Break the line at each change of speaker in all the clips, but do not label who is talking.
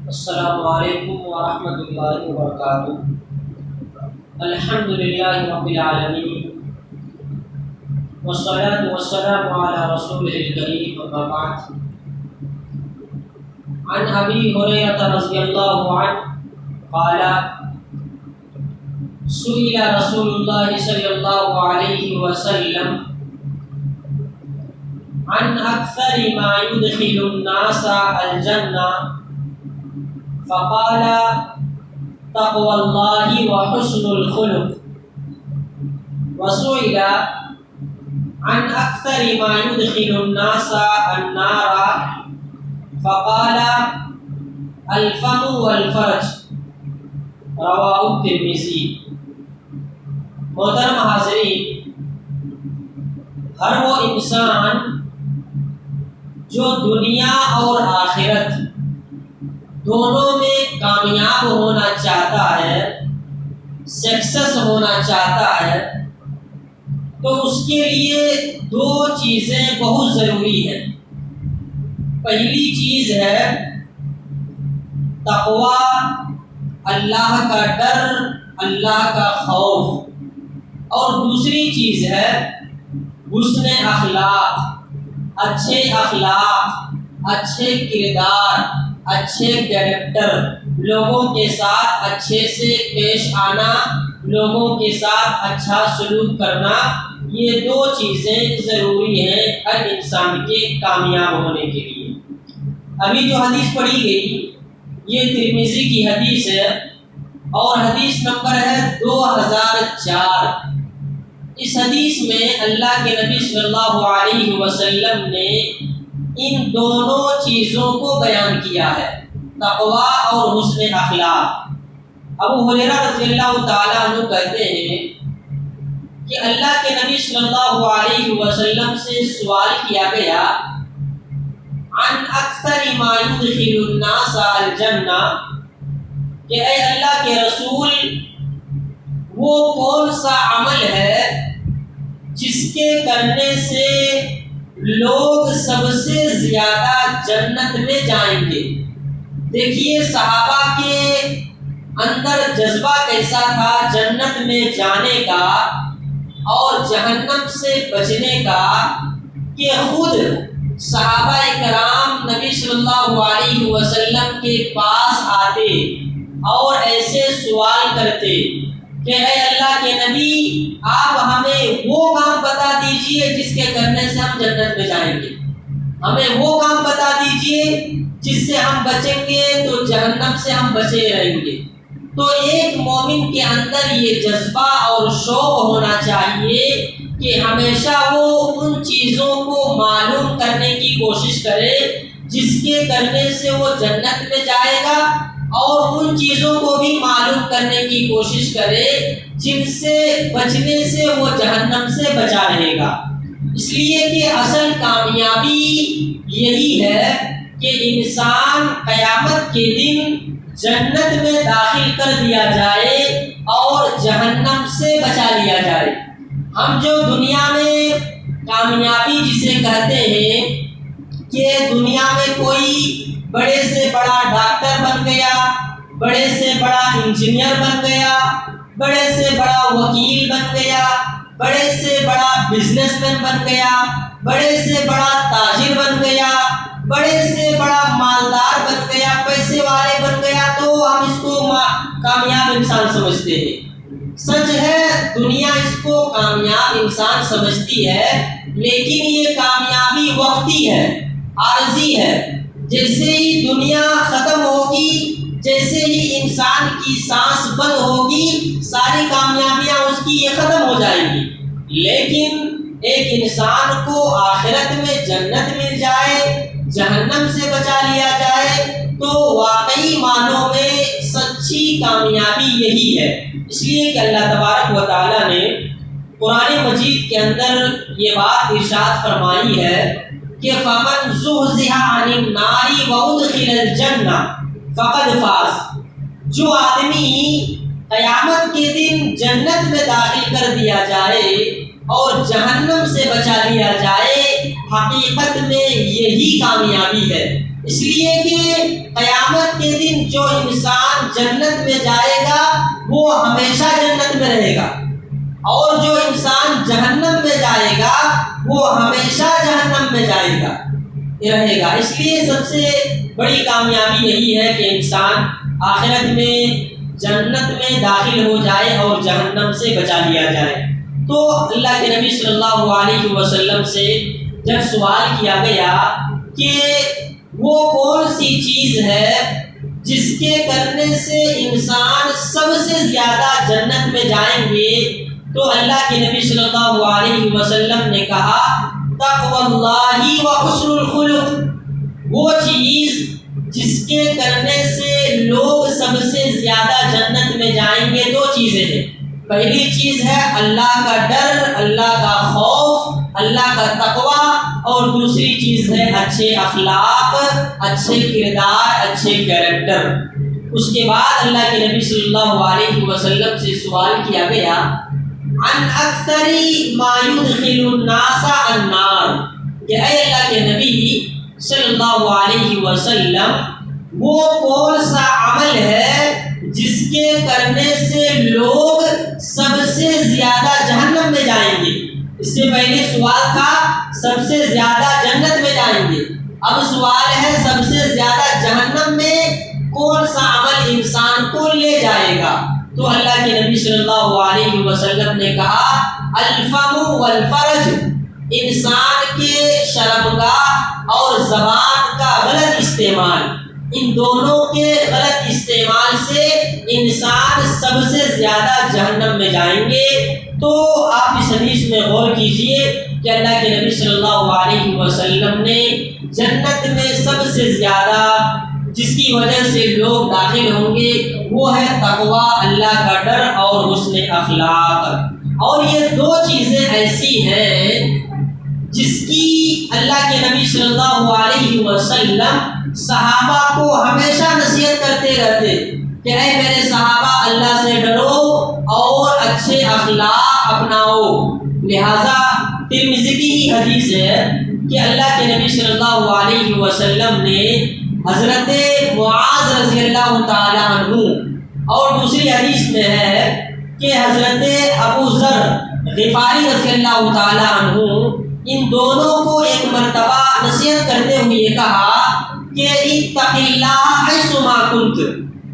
السلام علیکم ورحمۃ اللہ وبرکاتہ۔ الحمد للہ رب العالمین والصلاة والسلام علی رسولہ الکریم، اما بعد۔ عن ابی ہریرہ رضی اللہ عنہ قال سئل رسول اللہ صلی اللہ علیہ وسلم عن اکثر ما يدخل الناس الجنہ فقال تقوى الله وحسن الخلق، وسئل عن أكثر ما يدخل الناس النار فقال الفم والفرج، رواه الترمذی۔ محترم حاضرین، ہر وہ انسان جو دنیا اور آخرت دونوں میں کامیاب ہونا چاہتا ہے، سکسیس ہونا چاہتا ہے، تو اس کے لیے دو چیزیں بہت ضروری ہیں۔ پہلی چیز ہے تقوی، اللہ کا ڈر، اللہ کا خوف، اور دوسری چیز ہے حسن اخلاق، اچھے کردار، اچھے کیریکٹر، لوگوں کے ساتھ اچھے سے پیش آنا، لوگوں کے ساتھ اچھا سلوک کرنا۔ یہ دو چیزیں ضروری ہیں ہر انسان کے کامیاب ہونے کے لیے۔ ابھی جو حدیث پڑھی گئی یہ ترمذی کی حدیث ہے اور حدیث نمبر ہے 2004۔ اس حدیث میں اللہ کے نبی صلی اللہ علیہ وسلم نے ان دونوں چیزوں کو بیان کیا ہے، تقوی اور حسن اخلاق۔ ابو ہریرہ رضی اللہ تعالیٰ عنہ کہتے ہیں کہ اللہ کے نبی صلی اللہ علیہ وسلم سے سوال کیا گیا عن اکثر ما يدخل الناس الجنہ، کہ اے اللہ کے رسول، وہ کون سا عمل ہے جس کے کرنے سے لوگ سب سے زیادہ جنت میں جائیں گے؟ دیکھیے صحابہ کے اندر جذبہ کیسا تھا جنت میں جانے کا اور جہنم سے بچنے کا، کہ خود صحابہ کرام نبی صلی اللہ علیہ وسلم کے پاس آتے اور ایسے سوال کرتے کہ اے اللہ کے نبی، آپ ہمیں وہ کام بتا دیجئے جس کے کرنے سے ہم جنت میں جائیں گے، ہمیں وہ کام بتا دیجئے جس سے ہم بچیں گے تو جہنم سے ہم بچے رہیں گے۔ تو ایک مومن کے اندر یہ جذبہ اور شوق ہونا چاہیے کہ ہمیشہ وہ ان چیزوں کو معلوم کرنے کی کوشش کرے جس کے کرنے سے وہ جنت میں جائے گا، اور ان چیزوں کو بھی معلوم کرنے کی کوشش کرے جن سے بچنے سے وہ جہنم سے بچا رہے گا۔ اس لیے کہ اصل کامیابی یہی ہے کہ انسان قیامت کے دن جنت میں داخل کر دیا جائے اور جہنم سے بچا لیا جائے۔ ہم جو دنیا میں کامیابی جسے کہتے ہیں کہ دنیا میں کوئی بڑے سے بڑا ڈاکٹر بن گیا، بڑے سے بڑا انجینئر بن گیا، بڑے سے بڑا وکیل بن گیا، بڑے سے بڑا بزنس مین بن گیا، بڑے سے بڑا تاجر بن گیا، بڑے سے بڑا مالدار بن گیا، پیسے والے بن گیا، تو ہم اس کو کامیاب انسان سمجھتے ہیں۔ سچ ہے دنیا اس کو کامیاب انسان سمجھتی ہے، لیکن یہ کامیابی وقتی ہے، عارضی ہے۔ جیسے ہی دنیا ختم ہوگی، جیسے ہی انسان کی سانس بند ہوگی، ساری کامیابیاں اس کی یہ ختم ہو جائیں گی۔ لیکن ایک انسان کو آخرت میں جنت مل جائے، جہنم سے بچا لیا جائے، تو واقعی معنوں میں سچی کامیابی یہی ہے۔ اس لیے کہ اللہ تبارک و تعالیٰ نے قرآن مجید کے اندر یہ بات ارشاد فرمائی ہے کہ فَمَنْ زُحْزِحَ عَنِ النَّارِ وَأُدْخِلَ الْجَنَّةَ فَقَدْ فَازَ۔ جو آدمی قیامت کے دن جنت میں داخل کر دیا جائے اور جہنم سے بچا لیا جائے، حقیقت میں یہی کامیابی ہے۔ اس لیے کہ قیامت کے دن جو انسان جنت میں جائے گا وہ ہمیشہ جنت میں رہے گا، اور جو انسان جہنم میں جائے گا وہ ہمیشہ جہنم میں رہے گا۔ اس لیے سب سے بڑی کامیابی یہی ہے کہ انسان آخرت میں جنت میں داخل ہو جائے اور جہنم سے بچا لیا جائے۔ تو اللہ کے نبی صلی اللہ علیہ وسلم سے جب سوال کیا گیا کہ وہ کون سی چیز ہے جس کے کرنے سے انسان سب سے زیادہ جنت میں جائیں گے، تو اللہ کے نبی صلی اللہ علیہ وسلم نے کہا تقوی اللہ و حسن الخلق۔ وہ چیز جس کے کرنے سے لوگ سب سے زیادہ جنت میں جائیں گے، دو چیزیں ہیں۔ پہلی چیز ہے اللہ کا ڈر، اللہ کا خوف، اللہ کا تقوی، اور دوسری چیز ہے اچھے اخلاق، اچھے کردار، اچھے کیریکٹر۔ اس کے بعد اللہ کے نبی صلی اللہ علیہ وسلم سے سوال کیا گیا عن اکثر ما يدخل الناس النار، کہ اے اللہ کے نبی صلی اللہ علیہ وسلم وہ کون سا عمل ہے جس کے کرنے سے لوگ سب سے زیادہ جہنم میں جائیں گے؟ اس سے پہلے سوال تھا سب سے زیادہ جنت میں جائیں گے، اب سوال ہے سب سے زیادہ جہنم میں کون سا عمل انسان کو لے جائے گا؟ تو اللہ کے نبی صلی اللہ علیہ وسلم نے کہا الفم والفرج، انسان کے شرمگاہ اور زبان کا غلط استعمال، ان دونوں کے غلط استعمال سے انسان سب سے زیادہ جہنم میں جائیں گے۔ تو آپ اس حدیث میں غور کیجئے کہ اللہ کے نبی صلی اللہ علیہ وسلم نے جنت میں سب سے زیادہ جس کی وجہ سے لوگ داخل ہوں گے وہ ہے تقوی، اللہ کا ڈر اور حسن اخلاق۔ اور یہ دو چیزیں ایسی ہیں جس کی اللہ کے نبی صلی اللہ علیہ وسلم صحابہ کو ہمیشہ نصیحت کرتے رہتے کہ اے میرے صحابہ اللہ سے ڈرو اور اچھے اخلاق اپناؤ۔ لہذا ترمذی کی ہی حدیث ہے کہ اللہ کے نبی صلی اللہ علیہ وسلم نے حضرت معاذ رضی اللہ تعالی عنہ، اور دوسری حدیث میں ہے کہ حضرت ابو ذر غفاری رضی اللہ تعالی عنہ، ان دونوں کو ایک مرتبہ نصیحت کرتے ہوئے یہ کہا کہ اتق اللہ حیث ما کنت،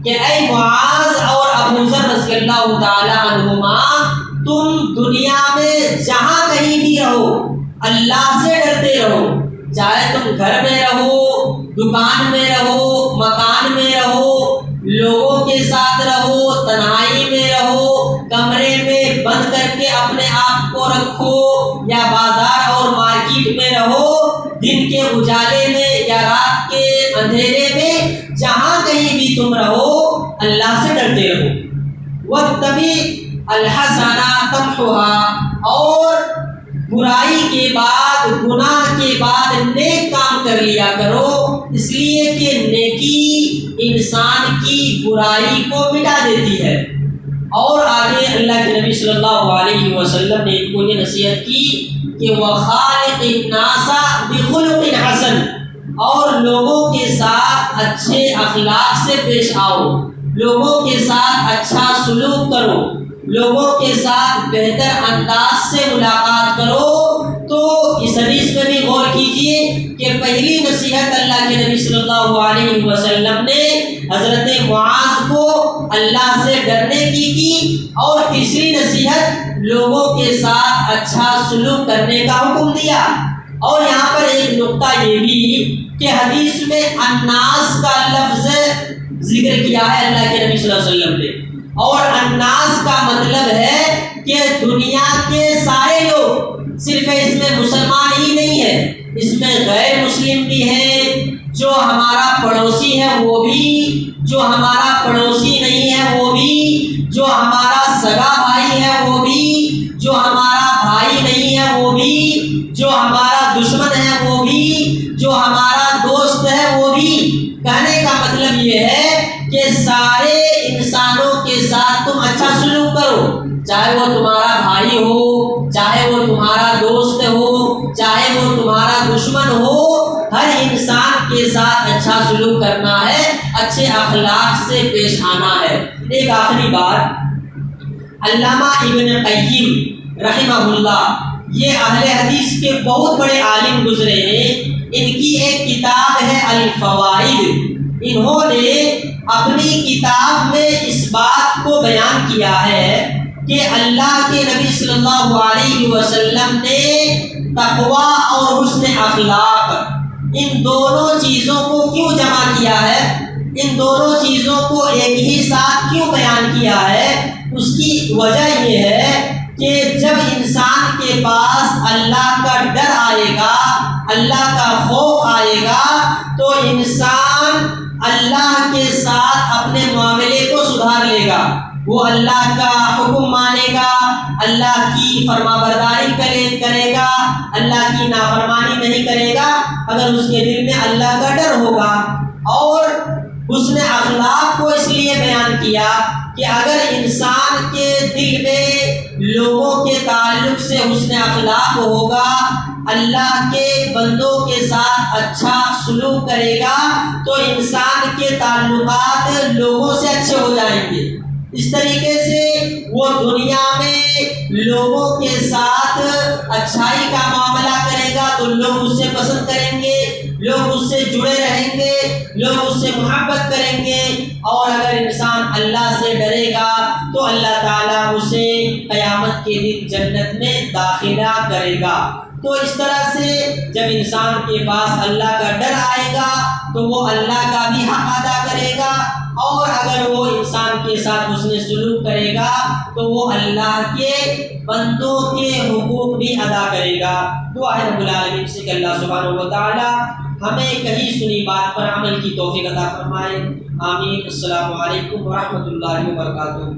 کہ اے معاذ اور ابو ذر رضی اللہ تعالی عنہما، تم دنیا میں جہاں کہیں بھی رہو اللہ سے ڈرتے رہو، چاہے تم گھر میں رہو، دکان میں رہو، مکان میں رہو، لوگوں کے ساتھ رہو، تنہائی میں رہو، کمرے میں بند کر کے اپنے آپ کو رکھو، یا بازار اور مارکیٹ میں رہو، دن کے اجالے میں یا رات کے اندھیرے میں، جہاں کہیں بھی تم رہو اللہ سے ڈرتے رہو۔ وَاتَّبِعْ الْحَسَنَةَ تَمْحُهَا، اور برائی کے بعد، گناہ کے بعد نیک کام کر لیا کرو، اس لیے کہ نیکی انسان کی برائی کو مٹا دیتی ہے۔ اور آگے اللہ کے نبی صلی اللہ علیہ وسلم نے ان کو یہ نصیحت کی کہ وَخَالِقِ النَّاسَ بِخُلُقٍ حَسَنٍ، اور لوگوں کے ساتھ اچھے اخلاق سے پیش آؤ، لوگوں کے ساتھ اچھا سلوک کرو، لوگوں کے ساتھ بہتر انداز سے ملاقات کرو۔ تو اس حدیث میں بھی غور کیجئے کہ پہلی نصیحت اللہ کے نبی صلی اللہ علیہ وسلم نے حضرت معاذ کو اللہ سے ڈرنے کی، اور تیسری نصیحت لوگوں کے ساتھ اچھا سلوک کرنے کا حکم دیا۔ اور یہاں پر ایک نقطہ یہ بھی کہ حدیث میں الناس کا لفظ ذکر کیا ہے اللہ کے نبی صلی اللہ علیہ وسلم نے، اور الناس کا مطلب ہے کہ دنیا کے سارے لوگ، صرف اس میں مسلمان ہی نہیں ہے، اس میں غیر مسلم بھی ہیں، جو ہمارا پڑوسی ہے وہ بھی، جو ہمارا پڑوسی نہیں ہے وہ بھی، جو ہمارا سگا بھائی ہے وہ بھی، جو ہمارا بھائی نہیں ہے وہ بھی، جو ہمارا دشمن ہے وہ بھی، جو ہمارا دوست ہے وہ بھی۔ کہنے کا مطلب یہ ہے کہ سارے انسانوں کے ساتھ تم اچھا سلوک کرو، چاہے وہ تمہارا بھائی ہو، چاہے وہ تمہارا دوست ہو، چاہے وہ تمہارا دشمن ہو، ہر انسان کے ساتھ اچھا سلوک کرنا ہے، اچھے اخلاق سے پیش آنا ہے۔ ایک آخری بات، علامہ ابن قیم رحمہ اللہ، یہ اہل حدیث کے بہت بڑے عالم گزرے ہیں، ان کی ایک کتاب ہے الفوائد۔ انہوں نے اپنی کتاب میں اس بات کو بیان کیا ہے کہ اللہ کے نبی صلی اللہ علیہ وسلم نے تقویٰ اور حسن اخلاق، ان دونوں چیزوں کو کیوں جمع کیا ہے، ان دونوں چیزوں کو ایک ہی ساتھ کیوں بیان کیا ہے؟ اس کی وجہ یہ ہے کہ جب انسان کے پاس اللہ کا ڈر آئے گا، اللہ کا خوف آئے گا، تو انسان اللہ کے ساتھ اپنے معاملے کو سدھار لے گا، وہ اللہ کا حکم مانے گا، اللہ کی فرما برداری کرے گا، اللہ کی نافرمانی نہیں کرے گا، اگر اس کے دل میں اللہ کا ڈر ہوگا۔ اور حسن اخلاق کو اس لیے بیان کیا کہ اگر انسان کے دل میں لوگوں کے تعلق سے حسن اخلاق ہوگا، اللہ کے بندوں کے ساتھ اچھا سلوک کرے گا، تو انسان کے تعلقات لوگوں سے اچھے ہو جائیں گے۔ اس طریقے سے وہ دنیا میں لوگوں کے ساتھ اچھائی کا معاملہ کرے گا تو لوگ اس سے پسند کریں گے، لوگ اس سے جڑے رہیں گے، لوگ اس سے محبت کریں گے۔ اور اگر انسان اللہ سے ڈرے گا تو اللہ تعالیٰ اسے قیامت کے دن جنت میں داخلہ کرے گا۔ تو اس طرح سے جب انسان کے پاس اللہ کا ڈر آئے گا تو وہ اللہ کا بھی حق ادا کرے گا، اور اگر وہ انسان کے ساتھ حسن سلوک کرے گا تو وہ اللہ کے بندوں کے حقوق بھی ادا کرے گا۔ دعا ہے رب العالمین سے کہ اللہ سبحانہ و تعالی ہمیں کہیں سنی بات پر عمل کی توفیق عطا فرمائے۔ آمین۔ السلام علیکم ورحمۃ اللہ وبرکاتہ۔